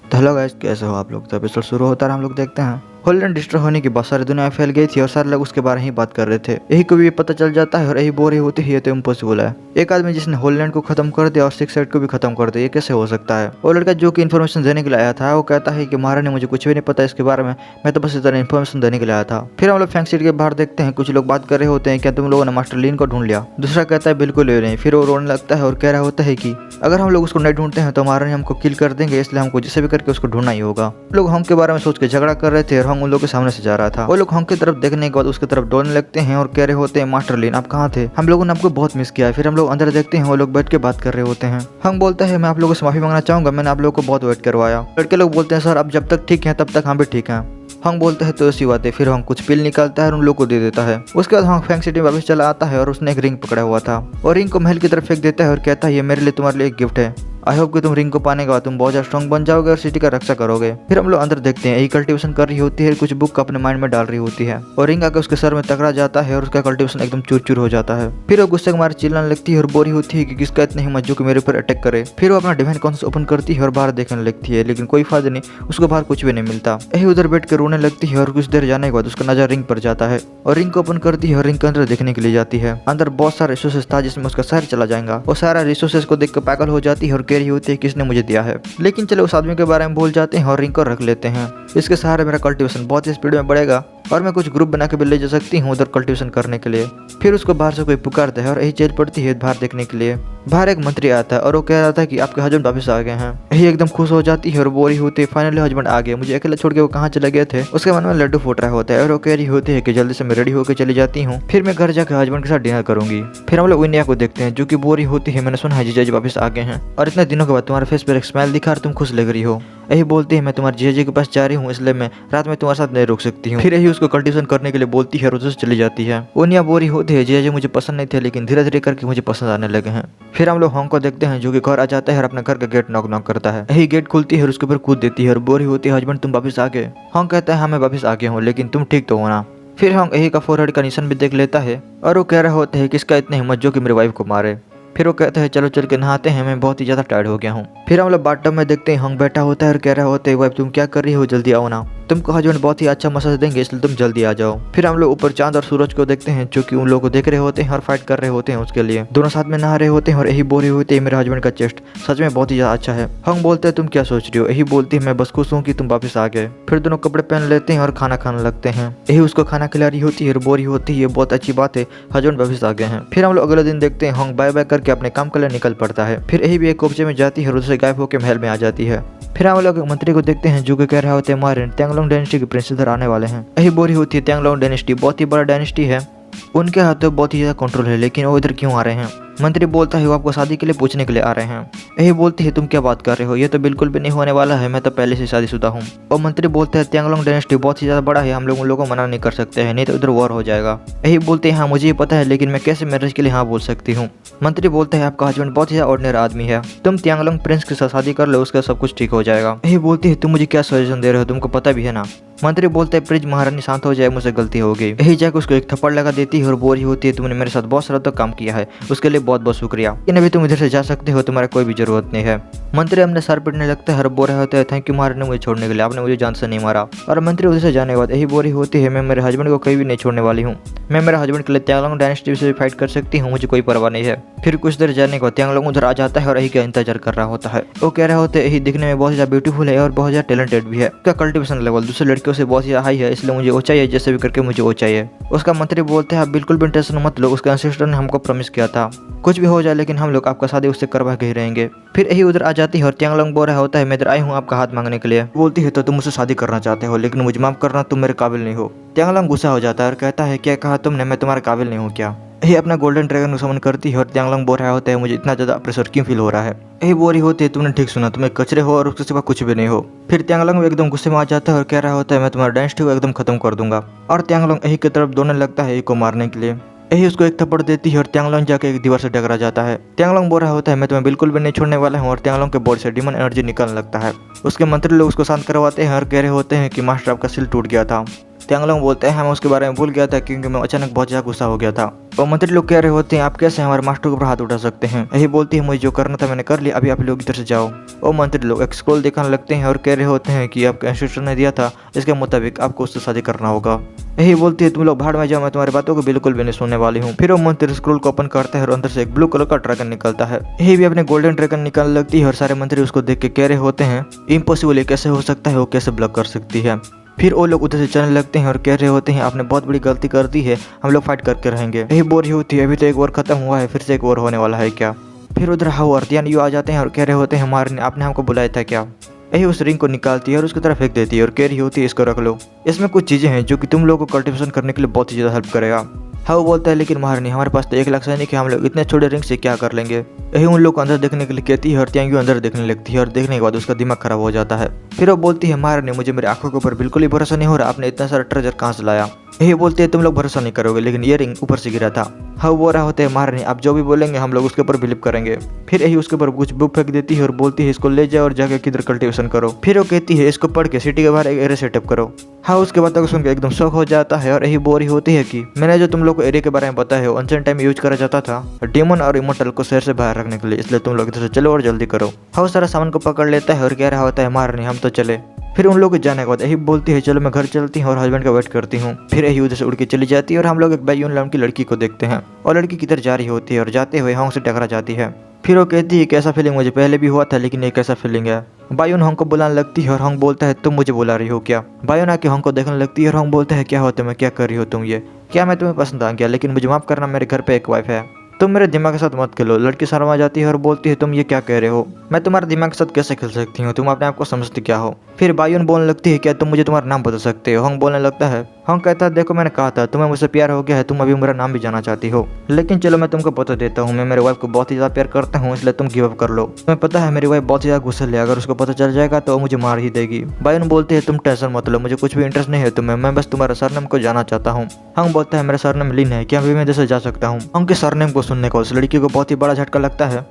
तो hello guys, कैसे हो आप लोग। तो एपिसोड शुरू होता है, हम लोग देखते हैं होलैंड डिस्ट्रॉय होने की बात सारी दुनिया में फैल गई थी और सारे लोग उसके बारे में ही बात कर रहे थे। यही को भी ये पता चल जाता है और यही बोर ही होती है, ये तो इम्पॉसिबल है। एक आदमी जिसने होलैंड को खत्म कर दिया और सिक्स साइड को भी खत्म कर दिया, ये कैसे हो सकता है। वो लड़का जो कि इन्फॉर्मेशन देने के लिए आया था, वो कहता है कि महाराज ने मुझे कुछ भी नहीं पता इसके बारे में, मैं तो बस इस तरह इन्फॉर्मेशन देने के लिए आया था। फिर हम लोग फैंक सिटी के बाहर देखते हैं, कुछ लोग बात कर रहे होते हैं, क्या तुम लोगों ने मास्टर लीन को ढूंढ लिया। दूसरा कहता है बिल्कुल ले नहीं। फिर वो रोने लगता है और कह रहा होता है कि अगर हम लोग उसको नहीं ढूंढते हैं तो महाराज हमको किल कर देंगे, इसलिए हमको जिसे भी करके उसको ढूंढना ही होगा। लोग हंग के बारे में सोच के झगड़ा कर रहे थे और हंग उन लोगों के सामने से जा रहा था। वो लोग हंग की तरफ देखने के बाद उसकी तरफ दौड़ने लगते हैं और कह रहे होते हैं मास्टर लीन आप कहाँ थे, हम लोगों ने आपको बहुत मिस किया है। फिर हम लोग अंदर देखते हैं, वो लोग बैठ के बात कर रहे होते हैं। हंग बोलता है मैं आप लोगों से माफी मांगना चाहूंगा, मैंने आप लोगों को बहुत वेट करवाया। लड़के लोग बोलते हैं सर आप जब तक ठीक है तब तक हम भी ठीक हैं। हंग बोलता है तो ऐसी बात है। फिर हंग कुछ पिल निकालता है और उन लोग को दे देता है। उसके बाद हंग फैंक सिटी में वापस चला आता है और उसने एक रिंग पकड़ा हुआ था और रिंग को महल की तरफ फेंक देता है और कहता है ये मेरे लिए तुम्हारे लिए एक गिफ्ट है। आई होप कि तुम रिंग को पाने के बाद तुम बहुत ज्यादा स्ट्रॉन्ग बन जाओगे और सिटी का रक्षा करोगे। फिर हम लोग अंदर देखते हैं, यही कल्टीवेशन कर रही होती है, कुछ बुक अपने माइंड में डाल रही होती है और रिंग आकर उसके सर में टकरा जाता है और उसका कल्टीवेशन एकदम चूर चूर हो जाता है। फिर वो गुस्से के मारे चिल्लाने लगती है और बोरी होती है कि किसका इतनी हिम्मत जो कि मेरे ऊपर अटैक करे। फिर वो अपना डिवाइन कॉन्स ओपन करती है और बाहर देखने लगती है, लेकिन कोई फायदा नहीं, उसको बाहर कुछ भी नहीं मिलता। यही उधर बैठ कर रोने लगती है और कुछ देर जाने के बाद उसका नजर रिंग पर जाता है और रिंग को ओपन करती है और रिंग के अंदर देखने के लिए जाती है। अंदर बहुत सारे रिसोर्सेस था जिसमें उसका शहर चला जाएगा। वो सारा रिसोर्सेस को देख कर पागल हो जाती है और कह रही होती है किसने मुझे दिया है। लेकिन चलो उस आदमी के बारे में भूल जाते हैं और रिंग को रख लेते हैं। इसके सहारे मेरा कल्टीवेशन बहुत ही स्पीड में बढ़ेगा और मैं कुछ ग्रुप बना के भी ले जा सकती हूँ उधर कल्टीवेशन करने के लिए। फिर उसको बाहर से कोई पुकारता है और यही चल पड़ती है बाहर देखने के लिए। बाहर एक मंत्री आता है और वो कह रहा था कि आपके हस्बैंड वापस आ गए हैं। यही एकदम खुश हो जाती है और बोरी होती है, फाइनली हस्बैंड आ गए, मुझे अकेला छोड़ के वो कहाँ चले गए थे। उसके मन में लड्डू फूट रहा होता है और वो कह रही होती है कि जल्दी से मैं रेडी होकर चली जाती हूँ, फिर मैं घर जाकर हस्बैंड के साथ डिनर करूंगी। फिर हम लोग विनिया को देखते हैं जो कि बोरी होती है, मैंने सुना है जीजा जी वापस आ गए हैं और इतने दिनों के बाद तुम्हारे फेस पर एक स्माइल दिखा और तुम खुश लग रही हो। यही बोलती है मैं तुम्हारे जीजा जी के पास जा रही हूँ, इसलिए मैं रात में तुम्हारे साथ नहीं रुक सकती हूँ। फिर यही उसको कल्टीवेशन करने के लिए बोलती है और उधर से चली जाती है। ओनिया बोरी होती है, जीजा जी मुझे पसंद नहीं थे लेकिन धीरे धीरे करके मुझे पसंद आने लगे हैं। फिर हम लोग हंग को देखते हैं जो कि घर आ जाता है और अपने घर का गेट नॉक नॉक करता है। यही गेट खुलती है और उसके ऊपर कूद देती है और बोरी होती है हस्बैंड तुम वापस आ गए। हंग कहता है हाँ मैं वापस आ गया हूँ, लेकिन तुम ठीक तो हो ना। फिर हंग यही का फोरहेड का निशान भी देख लेता है और वो कह रहा होता है किसका इतनी हिम्मत जो कि मेरी वाइफ को मारे। फिर वो कहते हैं चलो चल के नहाते हैं, मैं बहुत ही ज्यादा टायर्ड हो गया हूँ। फिर हम लोग बाथटब में देखते हैं, हंग बैठा होता है और कह रहा होता है वाइफ तुम क्या कर रही हो, जल्दी आओ ना, तुमको हस्बैंड बहुत ही अच्छा मसाज देंगे इसलिए तुम जल्दी आ जाओ। फिर हम लोग ऊपर चांद और सूरज को देखते हैं जो कि उन लोगों को देख रहे होते हैं और फाइट कर रहे होते हैं उसके लिए। दोनों साथ में नहा रहे होते हैं और यही बोल रहे होते हैं मेरे हस्बैंड का चेस्ट सच में बहुत ही ज्यादा अच्छा है। हंग बोलते हैं तुम क्या सोच रही हो, यही बोलती है मैं बस खुश हूँ कि तुम वापस आ गए। फिर दोनों कपड़े पहन लेते हैं और खाना खाने लगते हैं। यही उसको खाना खिला रही होती है और बोरी होती है, बहुत अच्छी बात है हस्बैंड वापस आ गए हैं। फिर हम लोग अगले दिन देखते हैं हंग बाय बाय करके अपने काम के लिए निकल पड़ता है। फिर यही भी एक कोपचे में जाती है और उसे गायब होकर महल में आ जाती है। फिर हम लोग मंत्री को देखते हैं जो कि कह रहा होता है मारिन त्यांगलोंग डायनेस्टी के प्रिंस इधर आने वाले हैं। यही बोरी होती है त्यांगलोंग डायनेस्टी बहुत ही बड़ा डायनेस्टी है, उनके हाथों बहुत ही ज्यादा कंट्रोल है, लेकिन वो इधर क्यों आ रहे हैं। मंत्री बोलता है वो आपको शादी के लिए पूछने के लिए आ रहे हैं। यही बोलती है तुम क्या बात कर रहे हो, ये तो बिल्कुल भी नहीं होने वाला है, मैं तो पहले से शादीशुदा हूँ। और मंत्री बोलते हैं त्यांगलोंग डायनेस्टी बहुत ही ज्यादा बड़ा है, हम लोग उन लोगों को मना नहीं कर सकते हैं, नहीं तो उधर वॉर हो जाएगा। यही बोलते हैं हाँ मुझे ये पता है, लेकिन मैं कैसे मैरिज के लिए हाँ बोल सकती हूँ। मंत्री बोलते हैं आपका हस्बैंड बहुत ही ज्यादा ऑर्डिनरी आदमी है, तुम त्यांगलोंग प्रिंस के साथ शादी कर लो, उसका सब कुछ ठीक हो जाएगा। यही बोलती है तुम मुझे क्या सजेशन दे रहे हो, तुमको पता भी है ना। मंत्री बोलते हैं प्लीज महारानी शांत हो जाए, मुझसे गलती हो गई। यही जाकर उसको एक थप्पड़ लगा देती है और बोरी होती है तुमने मेरे साथ बहुत सारा तो काम किया है, उसके लिए बहुत बहुत शुक्रिया, लेकिन अभी तुम इधर से जा सकते हो, तुम्हारा कोई भी जरूरत नहीं है। मंत्री अपने सर पिटने लगता है और बोल रहे होते हैं थैंक यू महारानी मुझे छोड़ने के लिए, आपने मुझे जान से नहीं मारा। और मंत्री उधर से जाने के बाद यही बोरी होती है मैं मेरे हस्बैंड को कहीं भी नहीं छोड़ने वाली हूँ, मैं मेरे हस्बैंड के लिए त्यांगलोंग डायनेस्टी से फाइट कर सकती हूँ, मुझे कोई परवाह नहीं है। फिर कुछ देर जाने के बाद त्यांगलोंग उधर आ जाता है और यही का इंतजार कर रहा होता है। वो कह रहे होते यही दिखने में बहुत ज्यादा ब्यूटीफुल है और बहुत ज्यादा टैलेंटेड भी है, उसका कल्टीवेशन लेवल दूसरे लड़कियों से बहुत ज्यादा हाई है, इसलिए मुझे वो चाहिए, जैसे भी करके मुझे वो चाहिए। उसका मंत्री बोलते हैं आप बिल्कुल भी टेंशन मत लो, उसका एंसेस्टर ने हमको प्रॉमिस किया था कुछ भी हो जाए लेकिन हम लोग आपका शादी उससे करवा के ही रहेंगे। फिर यही उधर आ जाती है और त्यांगलोंग बोल रहा होता है मैं इधर आई हूँ आपका हाथ मांगने के लिए। बोलती है तो तुम मुझसे शादी करना चाहते हो, लेकिन मुझे माफ करना, तुम मेरे काबिल नहीं हो। त्यांगलोंग गुस्सा हो जाता है और कहता है क्या कहा तुमने, मैं तुम्हारे काबिल नहीं हूँ क्या। यही अपना गोल्डन ड्रैगन को समन करती है और त्यांगलोंग बोल रहा होता है मुझे इतना ज्यादा प्रेशर क्यों फील हो रहा है। यही बोरी होती है तुमने ठीक सुना, तुम्हें कचरे हो और उसके सिवा कुछ भी नहीं हो। फिर त्यांगलोंग एकदम गुस्से में आ जाता है और कह रहा होता है मैं तुम्हारा डायनेस्टी को एकदम खत्म कर दूंगा। और त्यांगलोंग यही की तरफ दौड़ने लगता है यही को मारने के लिए। यही उसको एक थप्पड़ देती है और त्यांगलोंग जाके एक दीवार से टकरा जाता है। त्यांगलोंग बोल रहा होता है मैं तुम्हें बिल्कुल भी नहीं छोड़ने वाला हूँ और त्यांगलोंग के बॉडी से डिमन एनर्जी निकलने लगता है। उसके मंत्री लोग उसको शांत करवाते हैं और कह रहे होते हैं कि मास्टर आपका सिल टूट गया था। त्यांगलोंग बोलते हैं मैं उसके बारे में भूल गया था क्योंकि मैं अचानक बहुत ज्यादा गुस्सा हो गया था। और मंत्री लोग कह रहे होते हैं आप कैसे हमारे मास्टर के ऊपर हाथ उठा सकते हैं। यही बोलती है मुझे जो करना था मैंने कर लिया, अभी आप लोग इधर से जाओ। और मंत्री लोग एक स्क्रॉल दिखाने लगते हैं और कह रहे होते हैं कि आपका इंस्ट्रक्शन ने दिया था इसके मुताबिक आपको उससे शादी करना होगा। यही बोलती है तुम लोग भाड़ में जाओ, मैं तुम्हारी बातों को बिल्कुल भी नहीं सुनने वाली हूँ। फिर वो मंत्री स्क्रॉल को ओपन करता है और अंदर से एक ब्लू कलर का ड्रैगन निकलता है। यही भी अपने गोल्डन ड्रैगन निकालने लगती है और सारे मंत्री उसको देख के कह रहे होते हैं इम्पॉसिबल, ये कैसे हो सकता है, वो कैसे ब्लॉक कर सकती है। फिर वो लोग उधर से चलने लगते हैं और कह रहे होते हैं आपने बहुत बड़ी गलती कर दी है, हम लोग फाइट करके रहेंगे। यही बोर ही होती है अभी तो एक ओवर खत्म हुआ है, फिर से एक ओवर होने वाला है क्या। फिर उधर हाउ और ध्यान यू आ जाते हैं और कह रहे होते हैं हमारे आपने हमको बुलाया था क्या। यही उस रिंग को निकालती है और उसकी तरफ फेंक देती है और कह रही होती है इसको रख लो, इसमें कुछ चीजें हैं जो कि तुम लोगों को कल्टिवेशन करने के लिए बहुत ही ज्यादा हेल्प करेगा। हाउ बोलता है लेकिन महारानी हमारे पास तो 1 लाख सैनिक है, हम लोग इतने छोटे रिंग से क्या कर लेंगे। यही उन लोग को अंदर देखने के लिए कहती है और त्यांग्यू अंदर देखने लगती है और देखने के बाद उसका दिमाग खराब हो जाता है। फिर वो बोलती है महारानी मुझे मेरी आंखों के ऊपर बिल्कुल ही भरोसा नहीं हो रहा, आपने इतना सारा ट्रेजर कहाँ से लाया। यही बोलते हैं तुम लोग भरोसा नहीं करोगे लेकिन ये रिंग ऊपर से गिरा था। हाउ बोल रहा होता है महारानी आप जो भी बोलेंगे हम लोग उसके ऊपर बिलीव करेंगे। फिर यही उसके ऊपर कुछ बुक फेंक देती है और बोलती है इसको ले जाओ और जाकर किधर कल्टिवेशन करो। फिर वो कहती है इसको पढ़ के सिटी के बाहर एक एरिया सेटअप करो। हाँ उसके बातों को सुनकर एकदम शौक हो जाता है और यही बोरी होती है कि मैंने जो तुम लोग को एरिया के बारे में बताया है अनसेंट टाइम यूज करा जाता था डेमन और इमोर्टल को शहर से बाहर रखने के लिए, इसलिए तुम लोग इधर से चलो और जल्दी करो। हाँ सारा सामान को पकड़ लेता है और कह रहा होता है महारानी हम तो चले। फिर उन लोग जाने के बाद यही बोलती है चलो मैं घर चलती हूँ और हस्बैंड का वेट करती हूँ। फिर यही उधर से उड़ के चली जाती है और हम लोग एक बायून नाम की लड़की को देखते हैं और लड़की किधर जा रही होती है और जाते हुए होंग से टकरा जाती है। फिर वो कहती है कैसा फीलिंग मुझे पहले भी हुआ था लेकिन ये कैसा फीलिंग है। बायून होंग को बुलाने लगती है और होंग बोलता है तुम मुझे बुला रही हो क्या। बायून आके होंग को देखने लगती है और होंग बोलता है क्या हो तुम्हें, क्या कर रही हो तुम, ये क्या मैं तुम्हें पसंद आ गया, लेकिन मुझे माफ करना मेरे घर पे एक वाइफ है, तुम मेरे दिमाग के साथ मत खेलो। लड़की शर्मा जाती है और बोलती है तुम ये क्या कह रहे हो, मैं तुम्हारे दिमाग के साथ कैसे खेल सकती हूँ, तुम अपने आप को समझती क्या हो। फिर बायून बोलने लगती है क्या तुम मुझे तुम्हारा नाम बता सकते हो। होंग बोलने लगता है, होंग कहता है देखो मैंने कहा था तुम्हें मुझसे प्यार हो गया है, तुम अभी मेरा नाम भी जाना चाहती हो, लेकिन चलो मैं तुमको बता देता हूँ मैं मेरे वाइफ को बहुत ही ज्यादा प्यार करता हूँ, इसलिए तुम गिव अप कर लो। तुम्हें पता है मेरी वाइफ बहुत ही ज्यादा गुस्से है, अगर उसको पता चल जाएगा तो वो मुझे मार ही देगी। बायून बोलते है तुम टेंशन मत लो, मुझे कुछ भी इंटरेस्ट नहीं है तुम्हें, मैं बस तुम्हारा सरनेम को जाना चाहता हूँ। होंग बोलता है मेरा सरनेम लिन है, क्या मैं इधर से जा सकता हूँ। होंग के सरनेम को सुनने को उस लड़की को बहुत ही बड़ा झटका लगता है।